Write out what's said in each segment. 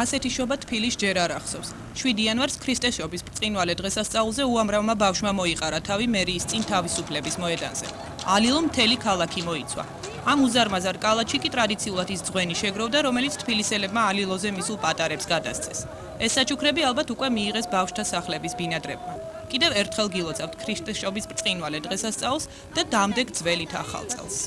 ასეთი შობა თბილისს ჯერ არ ახსოვს. 7 იანვარს ქრისტესშობის ბრწყინვალე დღესასწაულზე უამრავმა ბავშვმა მოიყარა თავი მერიის წინ თავისუფლების მოედანზე. ალილო მთელი ქალაქი მოიცვა. ამ უზარმაზარ კალათში კი ტრადიციულად ის ძღვენი შეგროვდა, რომელიც თბილისელებმა ალილოზე მისულ პატარებს გადასცეს. ეს საჩუქრები ალბათ უკვე მიიღეს ბავშვთა სახლების ბინადრებმა. კიდევ ერთხელ გილოცავთ ქრისტესშობის ბრწყინვალე დღესასწაულს და დამდეგ ძველით ახალ წელს.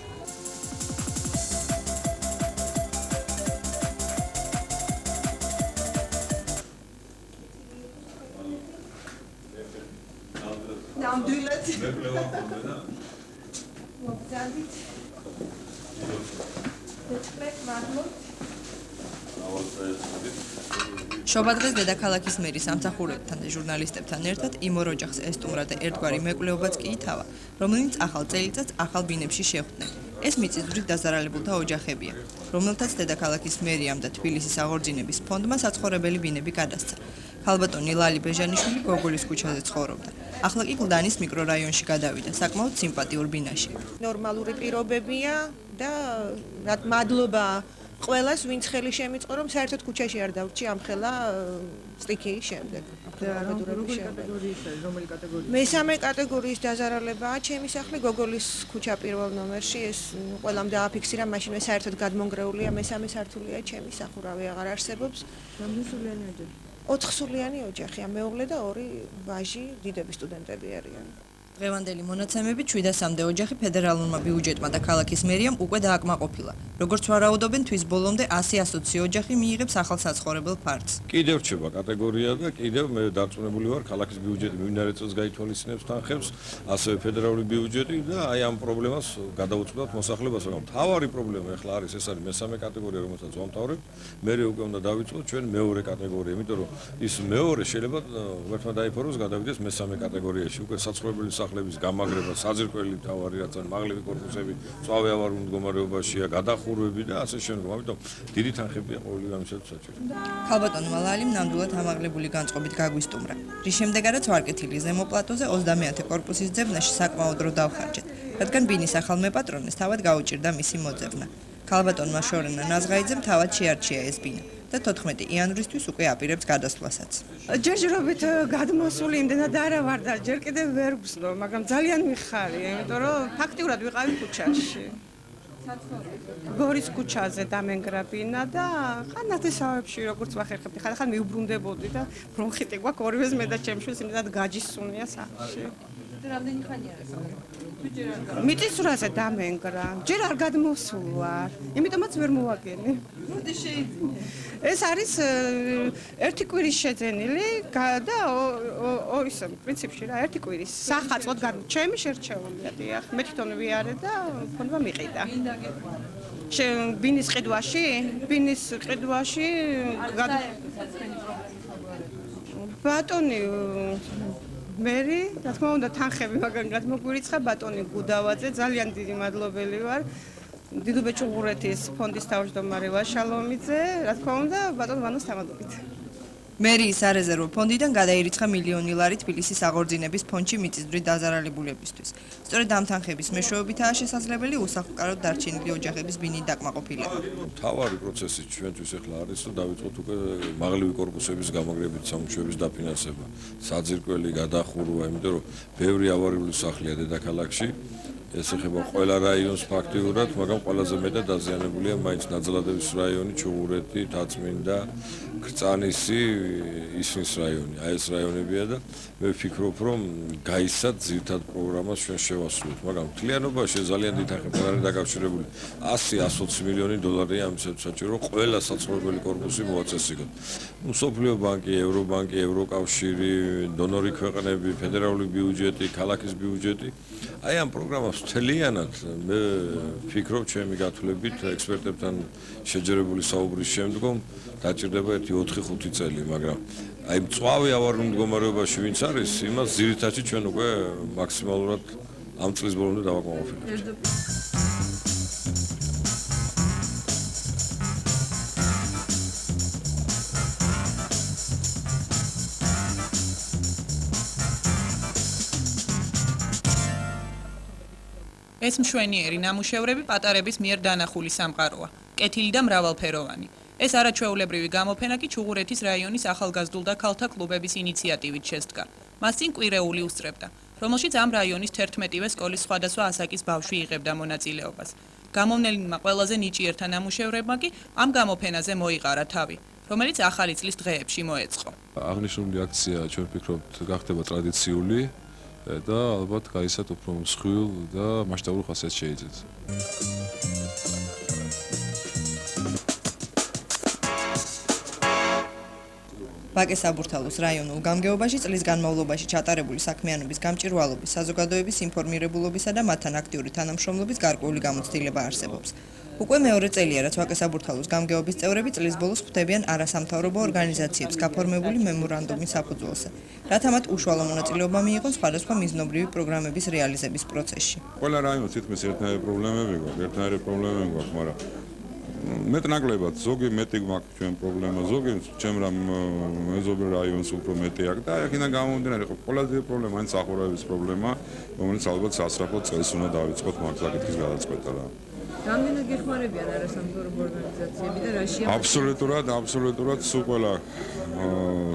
ნამდვილად. შობა დღეს დედაქალაქის მერის სამსახურებთან და ჟურნალისტებთან ერთად იმორ ოჯახს ესტუმრა და ერთგვარი მეკვლეობაც კი ითავა, რომელიც ახალ წელიწადს ახალ ბინებში შეხვდნენ. ეს მიწისძვრით დაზარალებულთა ოჯახებია, რომელთაც დედაქალაქის მერიამ და თბილისის აღორძინების ფონდმა საცხოვრებელი ბინები გადასცა. ქალბატონი ლალი ბეჟანიშვილი გოგოლის ქუჩაზე ცხოვრობდა. ახლა კი კლდანის მიკრორაიონში გადავიდა, საკმაოდ სიმპათიურ ბინაში. ნორმალური პირობებია და მადლობა ყველას, ვინც ხელი შემიწყო, რომ საერთოდ ქუჩაში არ დავრჩი ამ ხელა სტიქიის შემდეგ. რომელი კატეგორია? მესამე კატეგორიის დაზარალებაა ჩემი სახლი გოგოლის ქუჩა პირველ ნომერში. ეს ყველამ დააფიქსირა, მაშინვე საერთოდ გადმონგრეულია, მესამე სართულია ჩემი სახურავი აღარ არსებობს. რამდენსულიანი ოჯახი? 4 სულიანი ოჯახია, მეუღლე და 2 ვაჟი, დიდები სტუდენტები არიან. დღევანდელი მონაცემებით 700-მდე ოჯახი ფედერალურმა ბიუჯეტმა და ქალაქის მერიამ უკვე დააკმაყოფილა. როგორც ვარაუდობენ, თვის ბოლომდე 100-120 ოჯახი მიიღებს ახალ საცხოვრებელ ფარგლს. კიდევ რჩება კატეგორია და კიდევ მე დარწმუნებული ვარ, ქალაქის ბიუჯეტი მიმდინარე წელს გაითვალისწინებს თანხებს, ასევე ფედერალური ბიუჯეტი და აი ამ პრობლემას გადაუწყვეტთ მოსახლეობას, რომ მთავარი პრობლემა ახლა არის ეს არის მესამე კატეგორია, რომელსაც ვამთავრებთ. მე უკვე უნდა დავიწყოთ ჩვენ მეორე კატეგორია, იმიტომ რომ ის მეორე შეიძლება ერთმა დაიფოროს გადავიდეს მესამე კატეგორიაში. უკვე საცხოვრებელი სახლების გამაგრება, საძირკველი მთავარი რაც არის, მაღლივი კორპუსები, წვავე ავარიულ მდგომარეობაშია, გადახურვები და ასე შემდგომ. ამიტომ დიდი თანხებია ყოველი ამისათვის საჭირო. ქალბატონ მალალიმ ნამდვილად ამაღლებული განწყობით გაგვისტუმრა. რის შემდეგაც ვარკეთილი ზემო პლატოზე 30-ე კორპუსის ძებნაში საკმაოდ დრო დავხარჯეთ, რადგან ბინის ახალ მეპატრონეს თავად გაუჭირდა მისი მოძებნა. ქალბატონმა შორენა ნაზღაიძემ თავად შეარჩია ეს ბინა და 14 იანვრისთვის უკვე აპირებს გადასვლასაც. ჯერჯერობით გადმოსული იმდენად არა ვარ და ჯერ კიდევ ვერ ვგზნო, მაგრამ ძალიან მიხარია, იმიტომ რომ ფაქტიურად ვიყავი ქუჩაში. გორის ქუჩაზე დამენგრა ბინა და ხან ნათესავებში როგორც ვახერხებდი, ხან მიუბრუნდებოდი და ბრონხიტი გვაქვს ორივეს მე და ჩემშვილს იმდენად გაჯისუნია სახლში. რამდენი ხანია ეს? მიწისძვრაზე დამენგრა, ჯერ არ გადმოსულ ვარ, იმიტომაც ვერ მოვაგენი. მოდი შეიძლება. ეს არის ერთი კვირის შეძენილი და ისე პრინციპში რა ერთი კვირის სახაწყოდ ჩემი შერჩეულია დიახ მე თვითონ ვიარე და ფონდმა მიყიდა ბინის ყიდვაში ბატონი მერი რა თქმა უნდა თანხები მაგრამ გადმოგვირიცხა ბატონი გუდავაძე ძალიან დიდი მადლობელი ვარ დიდუბე ჩუღურეთის ფონდის თავმჯდომარე ვაშალომიძე, რა თქმა უნდა, ბატონ ვანოს თამადობით. მერიის სარეზერვო ფონდიდან გადაირიცხა მილიონი ლარი თბილისის აღორძინების ფონდში მიწისძვრით დაზარალებულებისთვის. სწორედ ამ თანხების მეშვეობითაა შესაძლებელი უსახლკაროდ დარჩენილი ოჯახების ბინით დაკმაყოფილება. მთავარი პროცესი ჩვენთვის ახლა არის, რომ დავიწყოთ უკვე მაღლივი კორპუსების გამაგრებით სამუშაოების დაფინანსება, საძირკველი, გადახურვა, იმიტომ რომ ბევრი ავარიული სახლია დედაქალაქში. ეს ეხება ყველა რაიონს ფაქტიურად, მაგრამ ყველაზე მეტად დაზიანებულია მაინც ნაძალადევის რაიონი, ჩუღურეთი, თაცმინდა კრწანისი, ისნის რაიონი, აი ეს რაიონებია და მე ვფიქრობ, რომ გაიცად ძირითად პროგრამას ჩვენ შევასრულოთ, მაგრამ მთლიანობაში ძალიან დიდ ხანს არის დაკავშირებული 100-120 მილიონი დოლარია ამისათვის საჭირო, რომ ყველა საცხოვრებელი კორპუსი მოაწესრიგოთ. მსოფლიო ბანკი, ევრობანკი, ევროკავშირი, დონორი ქვეყნები, ფედერალური ბიუჯეტი, ქალაქის ბიუჯეტი. აი ამ პროგრამას მთლიანად მე ვფიქრობ, ჩემი გათვლებით, ექსპერტებთან შეჯერებული საუბრის შემდგომ დაჭირდება 4-5 წელი, მაგრამ აი მწვავე ავარულ მდგომარეობაში ვინც არის, იმას ძირითადად ჩვენ უკვე მაქსიმალურად ამ წლის ბოლომდე დავაკმაყოფილებთ. ეს მშვენიერი ნამუშევრები პატარების მიერ დანახული სამყაროა, კეთილი და მრავალფეროვანი. ეს არაჩვეულებრივი გამოფენა კი ჩუღურეთის რაიონის ახალგაზრდულ და ქალთა კლუბების ინიციატივით შესდგა. მას წინ კვირეული უსწრებდა, რომელშიც ამ რაიონის 11-ვე სკოლის სხვადასხვა ასაკის ბავშვი იღებდა მონაწილეობას. გამოვნელმა ყველაზე ნიჭიერთა ნამუშევრებმა კი ამ გამოფენაზე მოიყარა თავი, რომელიც ახალი წლის დღეებში მოეწყო. აღნიშნული აქცია ჩვენ ვფიქრობთ გახდება ტრადიციული და ალბათ გაიცათ უფრო მსხვილ და მასშტაბურ ხასიათს შეიძენს. ბაკეს საბურთალოს რაიონულ გამგეობაში წლის განმავლობაში ჩატარებული საქმიანობის გამჭვირვალობის, საზოგადოების ინფორმირებულობისა და მათთან აქტიური თანამშრომლობის გარკვეული გამოცდილება არსებობს. უკვე მეორე წელია, რაც ვაკე საბურთალოს გამგეობის წევრები წლის ბოლოს ხვდებიან არასამთავრობო ორგანიზაციებს გაფორმებული მემორანდუმის საფუძველზე, რათა მათ უშუალო მონაწილეობა მიიღონ სხვადასხვა მიზნობრივი პროგრამების რეალიზების პროცესში. ყველა რაიონს თითქმის ერთნაირი პრობლემები გვაქვს, მაგრამ მეტნაკლებად ზოგი მეტი გვაქვს ჩვენ პრობლემა, ზოგი ჩემრამ მეზობელ რაიონს უფრო მეტი აქვს და აქედან გამომდინარე ხო ყველაზე დიდი პრობლემა არის სახურავების პრობლემა, რომელიც ალბათ სასწრაფო წელს უნდა დავიწყოთ მაგ საკითხის გადაწყვეტა რა. რამდენად გეხმარებიან არასამთავრობო ორგანიზაციები და რა შეა? აბსოლუტურად სულ ყველა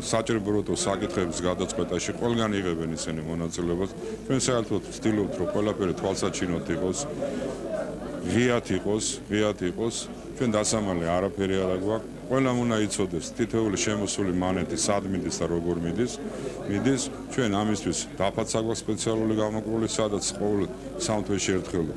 საჭიროებო საკითხების გადაწყვეტაში ყველგან იღებენ ისინი მონაწილეობას. ჩვენ საერთოდ ვცდილობთ, რომ ყველაფერი თვალსაჩინოდ იყოს, ღიად იყოს. ჩვენ დასამალე არაფერი არ გვაქვს. ყველამ უნდა იცოდეს თითოეული შემოსული მანეთი სად მიდის და როგორ მიდის. ჩვენ ამისთვის დაფაცა გვაქვს სპეციალური გამოყრული, სადაც ყოველ 3 თვეში ერთხელ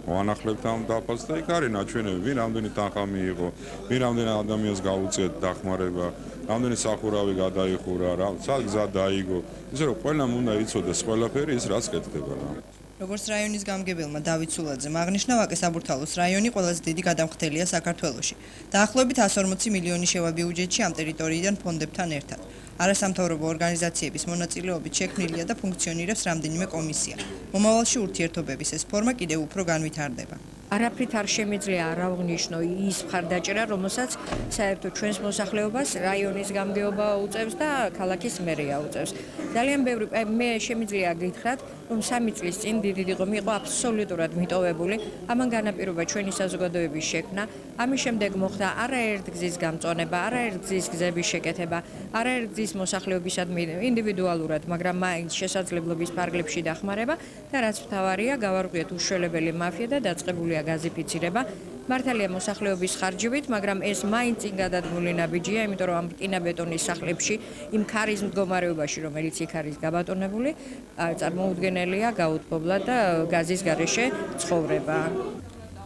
ვანახლებთ ამ დაფას და იქ არის ნაჩვენები, ვინ რამდენი თანხა მიიღო, ვინ რამდენი ადამიანს გაუწიეთ დახმარება, რამდენი სახურავი გადაიხურა, სად გზა დაიგო. ისე რომ ყველამ უნდა იცოდეს ყველაფერი ის რაც კეთდება რა. როგორც რაიონის გამგებელმა დავით სულაძემ აღნიშნა, ვაკე საბურთალოს რაიონი ყველაზე დიდი გადამხდელია საქართველოში. დაახლოებით 140 მილიონი შევა ბიუჯეტში ამ ტერიტორიიდან ფონდებთან ერთად. არასამთავრობო ორგანიზაციების მონაწილეობით შექმნილია და ფუნქციონირებს რამდენიმე კომისია. მომავალში ურთიერთობების ეს ფორმა კიდევ უფრო განვითარდება. არაფრით არ შემიძლია არ აღვნიშნო ის მხარდაჭერა, რომელსაც საერთოდ ჩვენს მოსახლეობას რაიონის გამგეობა უწევს და ქალაქის მერია უწევს. ძალიან ბევრი მე შემიძლია გითხრათ, რომ 3 წლის წინ დიდი ღომი იყო აბსოლუტურად მიტოვებული. ამან განაპირობა ჩვენი საზოგადოების შექმნა. ამის შემდეგ მოხდა არაერთ გზის გამწონება, არაერთ გზის გზების შეკეთება, არაერთ გზის მოსახლეობისადმი ინდივიდუალურად, მაგრამ მაინც შესაძლებლობის ფარგლებში დახმარება და რაც მთავარია, გავარკვიეთ უშველებელი მაფია და დაწყებულია გაზიფიცირება. მართალია მოსახლეობის ხარჯებით, მაგრამ ეს მაინც წინ გადადგმული ნაბიჯია, იმიტომ რომ ამ რკინა-ბეტონის სახლებში იმ ქარის მდგომარეობაში, რომელიც იქ არის გაბატონებული, წარმოუდგენელია გაუთბობლად და გაზის გარეშე ცხოვრება.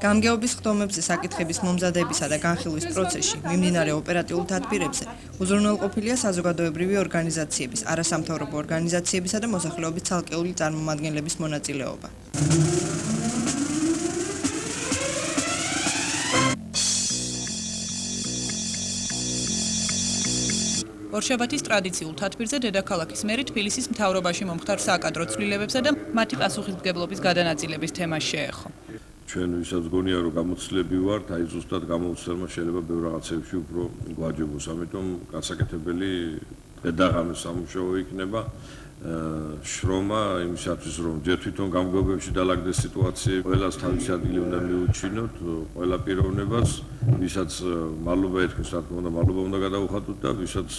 გამგეობის ხდომებზე საკითხების მომზადებისა და განხილვის პროცესში მიმდინარე ოპერატიულ თათბირებზე უზრუნველყოფილია საზოგადოებრივი ორგანიზაციების, არასამთავრობო ორგანიზაციებისა და მოსახლეობის ცალკეული წარმომადგენლების მონაწილეობა. ორშაბათის ტრადიციულ თათბირზე დედაქალაქის მერი თბილისის მთავრობაში მომხდარ საკადრო ცვლილებებსა და მათი პასუხისმგებლობის გადანაწილების თემას შეეხო. ჩვენ ვისაც გონია რომ გამოცდილები ვართ, აი ზუსტად გამოცდილმა შეიძლება ბევრ რაღაცებში უფრო გვაჯობოს, ამიტომ გასაკეთებელი დედაღამის სამუშაო იქნება. შრომა იმისათვის რომ ჯერ თვითონ გამგეობებში დაალაგდეს სიტუაციები, ყველას თავისი ადგილი უნდა მიუჩინოთ, ყველა პიროვნებას, ვისაც მადლობა ეთქვეს, რა თქმა უნდა, მადლობა უნდა გადაუხადოთ და ვისაც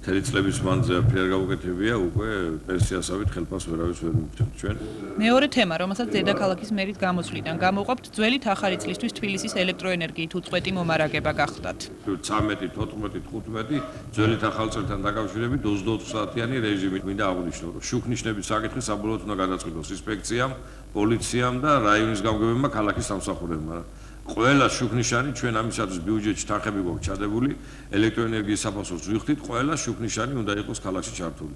მთელი წლების მანძილზე ფერ გაუკეთებია უკვე პენსიასავით ხელფას ვერავის ვერ მივხვდით ჩვენ. მეორე თემა, რომელსაც დედაქალაქის მერით გამოსვლიდან გამოყვებთ, ძველი ახალი წლისთვის თბილისის ელექტროენერგიით უწყვეტი მომარაგება გახდათ. 13, 14, 15 ძველი ახალი წელთან დაკავშირებით 24 საათიანი რეჟიმით მინდა აღვნიშნო, რომ შუქნიშნების საკითხი საბოლოოდ უნდა გადაწყვიტოს ინსპექციამ, პოლიციამ და რაიონის გამგებლებმა ქალაქის სამსახურებმა. ყველა შუქნიშანი ჩვენ ამისათვის ბიუჯეტში თანხები გვაქვს ჩადებული, ელექტროენერგიის საფასურს ვიხდით, ყველა შუქნიშანი უნდა იყოს ქალაქში ჩართული.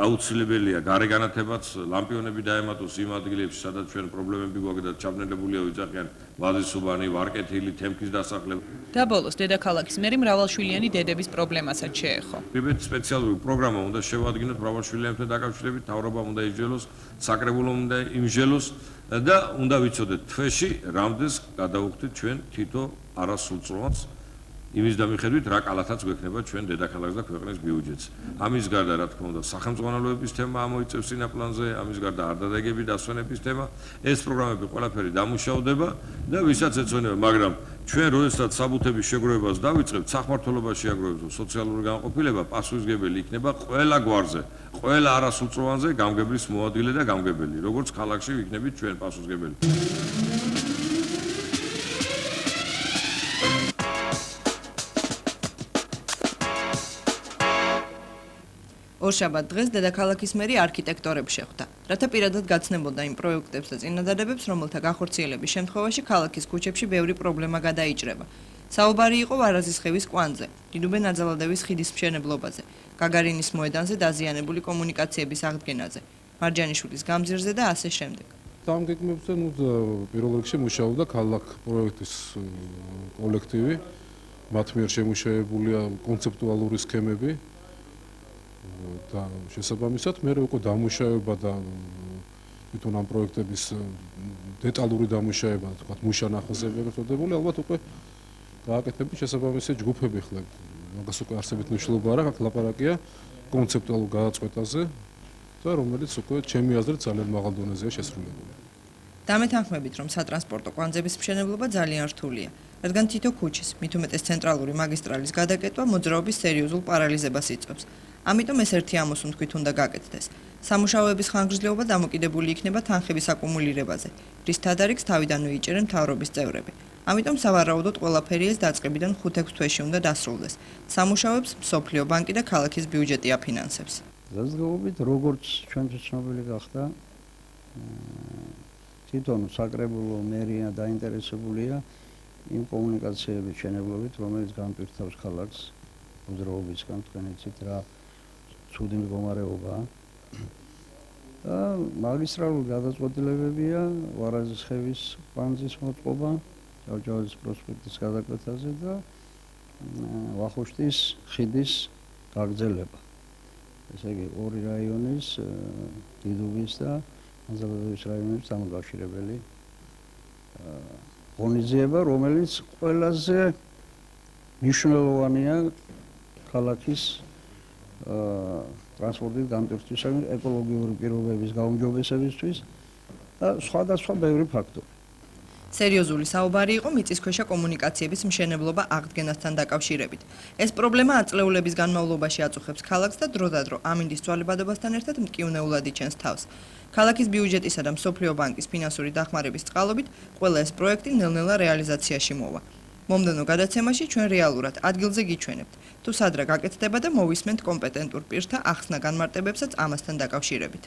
აუცილებელია გარე განათებაც, ლამპიონები დაემატოს იმ ადგილებში, სადაც ჩვენ პრობლემები გვაქვს და ჩაბნელებულია ვიძახიან ვაზისუბანი, ვარკეთილი, თემქის დასახლება. და ბოლოს დედაქალაქის მერი მრავალშვილიანი დედების პრობლემასაც შეეხო. პრიმეთ სპეციალური პროგრამა უნდა შევადგინოთ მრავალშვილიანებთან დაკავშირებით, მთავრობამ უნდა ижელოს, საკრებულომ უნდა იმჟელოს და უნდა ვიცოდეთ თვეში რამდენს გადავუხდით ჩვენ თითო არასრულწლოვანს იმის დამიხედვით რა კალათაც გვექნება ჩვენ დედაქალაქს და ქვეყნის ბიუჯეტს. ამის გარდა რა თქმა უნდა სახელმწიფოების თემა ამოიწევს წინა პლანზე, ამის გარდა არდადეგები დასვენების თემა, ეს პროგრამები ყველაფერი დამუშავდება და ვისაც ეცონება, მაგრამ ჩვენ როდესაც საბუთების შეგროვებას დავიწყებთ, სახმართველობაში შეაგროვებთ სოციალური განყოფილება პასუხისმგებელი იქნება ყველა გვარზე, ყველა არასრულწლოვანზე გამგებლის მოადგილე და გამგებელი, როგორც ქალაქში ვიქნებით ჩვენ პასუხისმგებელი. ორშაბათ დღეს დედაქალაქის მერი არქიტექტორებს შეხვდა, რათა პირადად გაცნებოდა იმ პროექტებს და წინადადებებს, რომელთა გახორციელების შემთხვევაში ქალაქის ქუჩებში ბევრი პრობლემა გადაიჭრება. საუბარი იყო ვარაზის ხევის კვანძზე, დიდუბე ნაძალადევის ხიდის მშენებლობაზე, გაგარინის მოედანზე დაზიანებული კომუნიკაციების აღდგენაზე, მარჯანიშვილის გამზირზე და ასე შემდეგ. ამ გეგმებზე პირველ რიგში მუშაობდა ქალაქ პროექტის კოლექტივი, მათ მიერ შემუშავებულია კონცეპტუალური სქემები და შესაბამისად მე უკვე დამუშავება და თვითონ ამ პროექტების დეტალური დამუშავება, თქვათ, მუშანახაზები გაწოდებული, ალბათ უკვე გააკეთებით შესაბამისი ჯგუფები ხლა. მაგას უკვე არსებით მნიშვნელობა არ აქვს, ლაპარაკია კონცეპტუალურ გადაწყვეტაზე და რომელიც უკვე ჩემი აზრით ძალიან მაღალ დონეზეა შესრულებული. დამეთანხმებით, რომ სატრანსპორტო კვანძების მშენებლობა ძალიან რთულია, რადგან თითო ქუჩის, მით უმეტეს ცენტრალური მაგისტრალის გადაკეთვა მოძრაობის სერიოზულ პარალიზებას იწვევს. ამიტომ ეს ერთი ამოსუნთქვით უნდა გაკეთდეს. სამუშაოების ხანგრძლივობა დამოკიდებული იქნება თანხების აკუმულირებაზე, რის თადარიგს თავიდანვე იჭერენ მთავრობის წევრები. ამიტომ სავარაუდოდ ყველაფერი ეს დაწყებიდან 5-6 თვეში უნდა დასრულდეს. სამუშაოებს მსოფლიო ბანკი და ქალაქის ბიუჯეტი აფინანსებს. დღესდღეობით როგორც ჩვენთვის ცნობილი გახდა, თვითონ საკრებულო მერია დაინტერესებულია იმ კომუნიკაციების მშენებლობით, რომელიც განპირთავს ქალაქს მოძრაობისგან, თქვენ იცით რა ცუდი მდგომარეობაა. და მაგისტრალური გადაწყვეტილებებია ვარაზის ხევის კვანძის მოწყობა, ჭავჭავაძის პროსპექტის გადაკვეთაზე და ვახუშტის ხიდის გაგრძელება. ესე იგი, ორი რაიონის, დიდუბის და ნაძალადევის რაიონის დამაკავშირებელი ღონისძიება, რომელიც ყველაზე მნიშვნელოვანია ქალაქის ტრანსპორტის განპირთვისათვის, ეკოლოგიური პირობების გაუმჯობესებისთვის და სხვადასხვა ბევრი ფაქტორი. სერიოზული საუბარი იყო მიწისქვეშა კომუნიკაციების მშენებლობა აღდგენასთან დაკავშირებით. ეს პრობლემა აწლეულების განმავლობაში აწუხებს ქალაქს და დროდადრო ამინდის ცვალებადობასთან ერთად მტკივნეულად იჩენს თავს. ქალაქის ბიუჯეტისა და მსოფლიო ბანკის ფინანსური დახმარების წყალობით ყველა ეს პროექტი ნელ-ნელა რეალიზაციაში მოვა. მომდევნო გადაცემაში ჩვენ რეალურად ადგილზე გიჩვენებთ, თუ სადრა გაკეთდება და მოვისმენთ კომპეტენტურ პირთა ახსნა განმარტებებსაც ამასთან დაკავშირებით.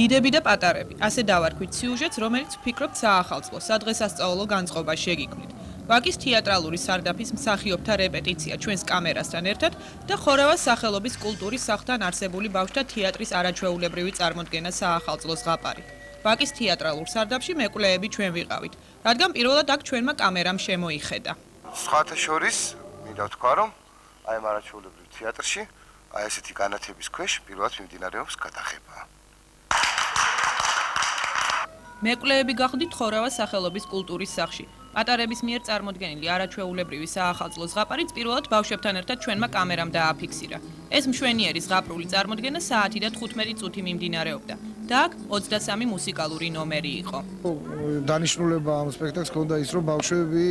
დიდები და პატარები, ასე დავარქვით სიუჟეტს, რომელიც ვფიქრობთ საახალწლო, სადღესასწაულო განწყობა შეგიქმნით. ვაკის თეატრალური სარდაფის მსახიობთა რეპეტიცია ჩვენს კამერასთან ერთად და ხორავას სახელობის კულტურის სახლთან არსებული ბავშვთა თეატრის არაჩვეულებრივი წარმოდგენა საახალწლოს ზღაპარი. ვაკის თეატრალურ სარდაფში მეკვლეები ჩვენ ვიყავით, რადგან პირველად აქ ჩვენმა კამერამ შემოიხედა. სხვათა შორის მინდა ვთქვა, რომ აი ამ არაჩვეულებრივ თეატრში აი ესეთი განათების ქვეშ პირველად მიმდინარეობს გადაღება. მეკვლეები გახდით ხორავას სახელობის კულტურის სახლში. პატარების მიერ წარმოდგენილი არაჩვეულებრივი საახალწლო ზღაპარიც პირველად ბავშვებთან ერთად ჩვენმა კამერამ დააფიქსირა. ეს მშვენიერი ზღაპრული წარმოდგენა საათი და 15 წუთი მიმდინარეობდა. და აქ 23 მუსიკალური ნომერი იყო. დანიშნულება ამ სპექტაკლს ჰქონდა ის, რომ ბავშვები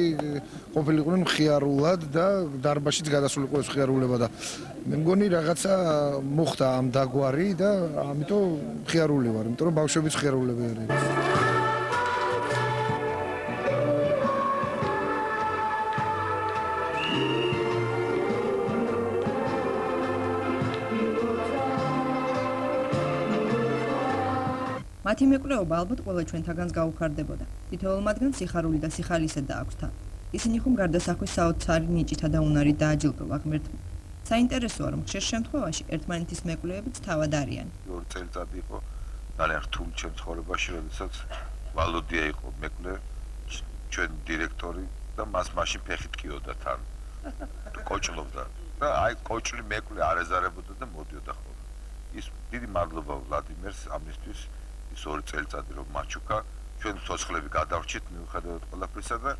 ყოფილიყვნენ მხიარულად და დარბაზშიც გადასულიყო ეს მხიარულება და მე მგონი რაღაცა მოხდა ამ დაგვარი და ამიტომ მხიარული ვარ, იმიტომ რომ ბავშვებიც მხიარულები არიან. მათი მეკვლეობა ალბათ ყველა ჩვენთაგანს გაუხარდებოდა. თითოეულ მათგანს სიხარული და სიხალისე დააქვს თან. ისინი ხომ გარდასახვის საოცარი ნიჭითა და უნარით დააჯილდოვა ღმერთმა. საინტერესოა, რომ ხშირ შემთხვევაში ერთმანეთის მეკვლეებიც თავად არიან. ორი წელიწადი იყო ძალიან რთული ჩემ ცხოვრებაში, როდესაც ვალოდია იყო მეკვლე, ჩვენ დირექტორი და მას მაშინ ფეხით კიოდა თან. კოჭლობდა და აი კოჭლი მეკვლე არ ეზარებოდა და მოდიოდა ხოლმე. ის დიდი მადლობა ვლადიმერს ამისთვის. ის ორი წელიწადი რომ მაჩუკა, ჩვენ ცოცხლები გადავრჩით მიუხედავად ყველაფრისა და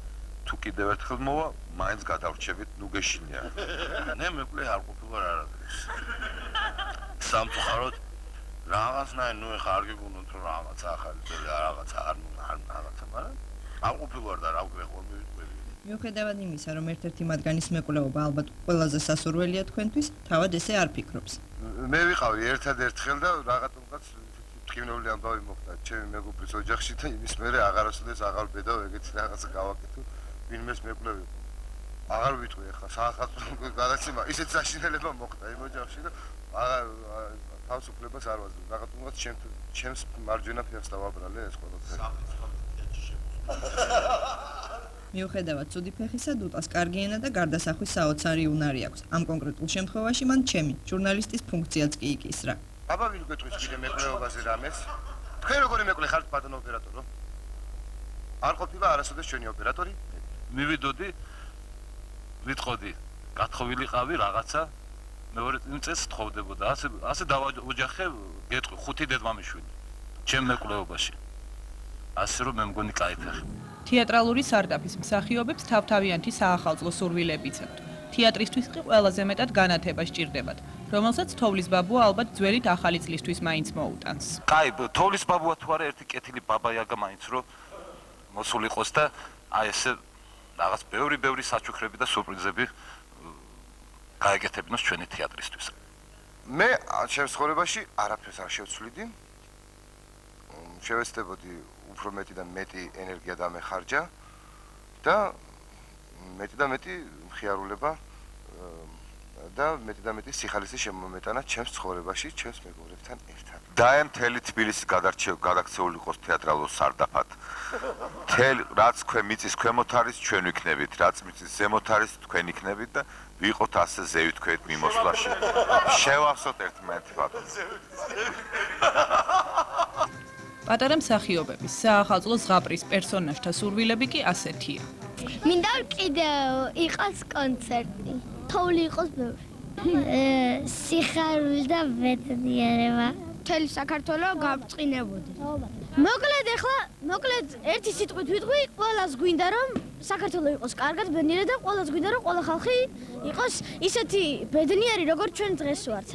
თუ კიდევ ერთხელ მოვა, მაინც გადავრჩებით, ნუ გეშინია. ნე მეკლე არ ყოფილა არადროს. სამწუხაროდ რაღაცნაირ ნუ ეხა არ გიგონოთ რომ რაღაცა ახალი რაღაცა არ რაღაცა, მაგრამ არ ყოფილა და რა გვეყოლ მივიყვები. მიუხედავად იმისა, რომ ერთ-ერთი მათგანის მეკვლეობა ალბათ ყველაზე სასურველია თქვენთვის, თავად ესე არ ფიქრობს. მე ვიყავი ერთადერთხელ და რაღაცნაირად ტკივნეული ამბავი მოხდა ჩემი მეგობრის ოჯახში და იმის მერე აღარასოდეს აღარ ბედავ ეგეთი რაღაცა გავაკეთო ვინმეს მეკვლევი აღარ ვიტყვი ახლა საახალწლო გადაცემა ისეთ საშინელება მოხდა იმ ოჯახში და აღარ თავისუფლებას არ ვაძლევ რაღაცნაირად ჩემს მარჯვენა ფეხს დავაბრალე ეს ყველაფერი მიუხედავად ცუდი ფეხისა, დუტას კარგი ენა და გარდასახვის საოცარი უნარი აქვს. ამ კონკრეტულ შემთხვევაში მან ჩემი ჟურნალისტის ფუნქციაც კი იკისრა. აბა ვინ გეტყვის კიდე მეკვლეობაზე რამეს? თქვენ როგორი მეკვლე ხართ ბატონო ოპერატორო? არ ყოფილა არასოდეს ჩვენი ოპერატორი? მივიდოდი, ვიტყოდი, გათხოვილიყავი რაღაცა, მეორე წელს თხოვდებოდა. ასე დავაოჯახე, გეტყვი, 5 დედმამიშვილი. ჩემ მეკვლეობაში. ასე რომ მე მგონი კაი ფეხი. თეატრალური სარდაფის მსახიობებს თავთავიანთი საახალწლო სურვილებიც აქვთ. თეატრისთვის კი ყველაზე მეტად განათება სჭირდებათ, რომელსაც თოვლის ბაბუა ალბათ ძველით ახალი წლისთვის მაინც მოუტანს. კაი, თოვლის ბაბუა თუ არა ერთი კეთილი ბაბაიაგა მაინც რომ მოსულიყოს და აი ესე რაღაც ბევრი საჩუქრები და სურპრიზები გაეკეთებინოს ჩვენი თეატრისთვის. მე ჩემს ცხოვრებაში არაფერს არ შევცვლიდი. შევეცდებოდი უფრო მეტი და მეტი ენერგია დამეხარჯა და მეტი და მეტი მხიარულება და მეტი და მეტი სიხალისი შემომეტანა ჩემს ცხოვრებაში, ჩემს მეგობრებთან ერთად. დაე მთელი თბილისი გადაქცეულიყოს თეატრალურ სარდაფად. რაც თქვენ მიწის ქვემოთ არის, ჩვენ ვიქნებით, რაც მიწის ზემოთ არის, თქვენ იქნებით და ვიყოთ ასე ზევით თქვენ მიმოსვლაში. შევახსოთ ერთმანეთი ბატონო. პატარა მსახიობების საახალწლო ზღაპრის პერსონაჟთა სურვილები კი ასეთია. მინდა კიდევ იყოს კონცერტი. თოვლი იყოს ბევრი. სიხარული და ბედნიერება. მთელი საქართველო გაბრწყინებოდეს. მოკლედ ერთი სიტყვით ვიტყვი, ყველას გვინდა რომ საქართველო იყოს კარგად ბედნიერი და ყველას გვინდა რომ ყველა ხალხი იყოს ისეთი ბედნიერი, როგორც ჩვენ დღეს ვართ.